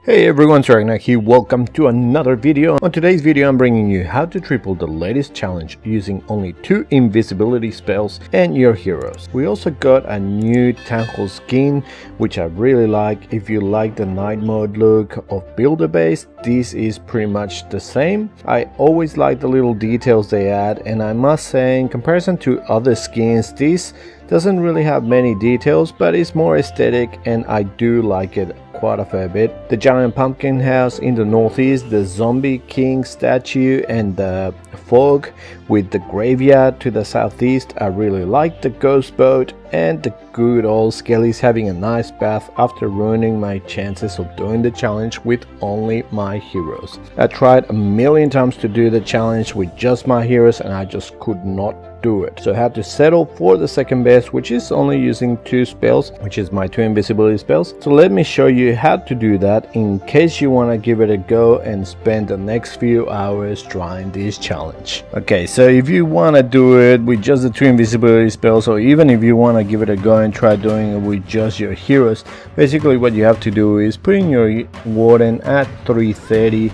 Hey everyone, it's Agnach here. Welcome to another video. On today's video, I'm bringing you how to triple the latest challenge using only 2 invisibility spells and your heroes. We also got a new Tangle skin, which I really like. If you like the night mode look of Builder Base, this is pretty much the same. I always like the little details they add, and I must say, in comparison to other skins, this doesn't really have many details, but it's more aesthetic and I do like it quite a fair bit. The giant pumpkin house in the northeast, the zombie king statue, and the fog with the graveyard to the southeast. I really like the ghost boat and the good old skellies having a nice bath after ruining my chances of doing the challenge with only my heroes. I tried a million times to do the challenge with just my heroes and I just could not do it, so I had to settle for the second best, which is only using 2 spells, which is my 2 invisibility spells. So let me show you how to do that in case you want to give it a go and spend the next few hours trying this challenge. Okay, so if you want to do it with just the 2 invisibility spells, or even if you want to give it a go and try doing it with just your heroes, basically what you have to do is putting your warden at 330,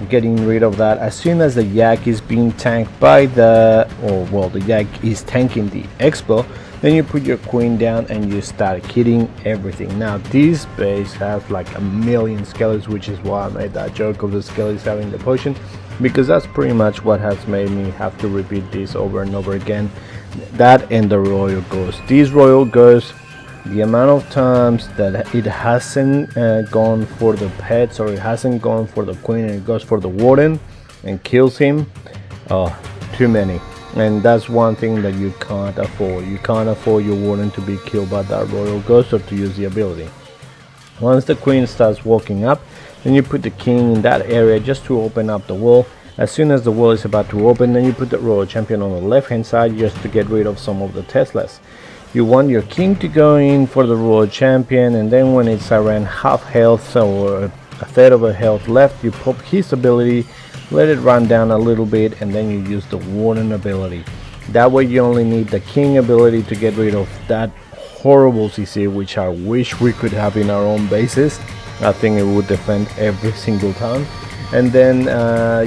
getting rid of that as soon as the yak is being tanked by the the yak is tanking the expo. Then you put your queen down and you start hitting everything. Now this base has like a million skellies, which is why I made that joke of the skellies having the potion, because that's pretty much what has made me have to repeat this over and over again. That and the royal ghost. These royal ghosts, the amount of times that it hasn't gone for the pets, or it hasn't gone for the queen and it goes for the warden and kills him, too many. And that's one thing that you can't afford. You can't afford your warden to be killed by that royal ghost or to use the ability. Once the queen starts walking up, then you put the king in that area just to open up the wall. As soon as the wall is about to open, then you put the royal champion on the left hand side just to get rid of some of the Teslas. You want your king to go in for the royal champion, and then when it's around half health or a third of a health left, you pop his ability, let it run down a little bit, and then you use the warden ability. That way you only need the king ability to get rid of that horrible CC, which I wish we could have in our own bases. I think it would defend every single time. And then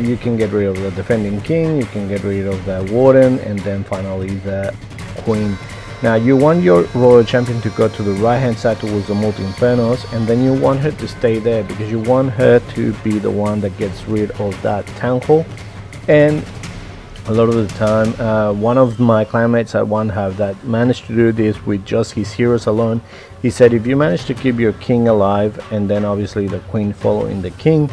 you can get rid of the defending king, you can get rid of the warden, and then finally the queen. Now you want your royal champion to go to the right hand side towards the multi-infernos, and then you want her to stay there because you want her to be the one that gets rid of that town hall. And a lot of the time, one of my clanmates at one have that managed to do this with just his heroes alone. He said if you manage to keep your king alive and then obviously the queen following the king,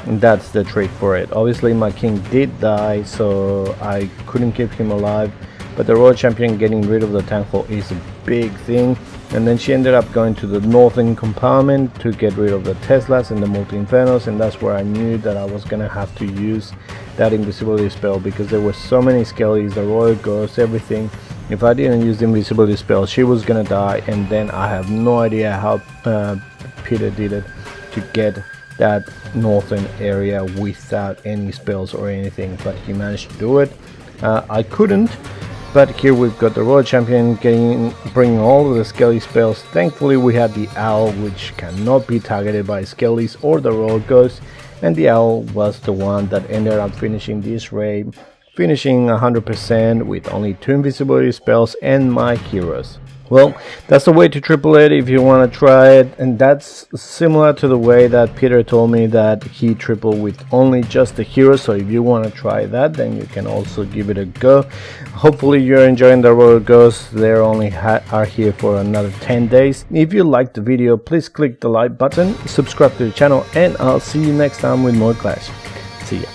that's the trick for it. Obviously my king did die, so I couldn't keep him alive, but the royal champion getting rid of the tank hole is a big thing. And then she ended up going to the northern compartment to get rid of the Teslas and the multi-infernos, and that's where I knew that I was gonna have to use that invisibility spell, because there were so many skellies, the royal ghosts, everything. If I didn't use the invisibility spell, she was gonna die, and then I have no idea how Peter did it to get that northern area without any spells or anything, but he managed to do it. I couldn't. But here we've got the royal champion bringing all of the skelly spells. Thankfully we had the owl, which cannot be targeted by skellies or the royal ghost, and the owl was the one that ended up finishing this raid, finishing 100% with only 2 invisibility spells and my heroes. Well, that's the way to triple it if you want to try it, and that's similar to the way that Peter told me that he tripled with only just the heroes. So if you want to try that, then you can also give it a go. Hopefully you're enjoying the royal ghosts. They only are here for another 10 days. If you liked the video, please click the like button, subscribe to the channel, and I'll see you next time with more Clash. See ya.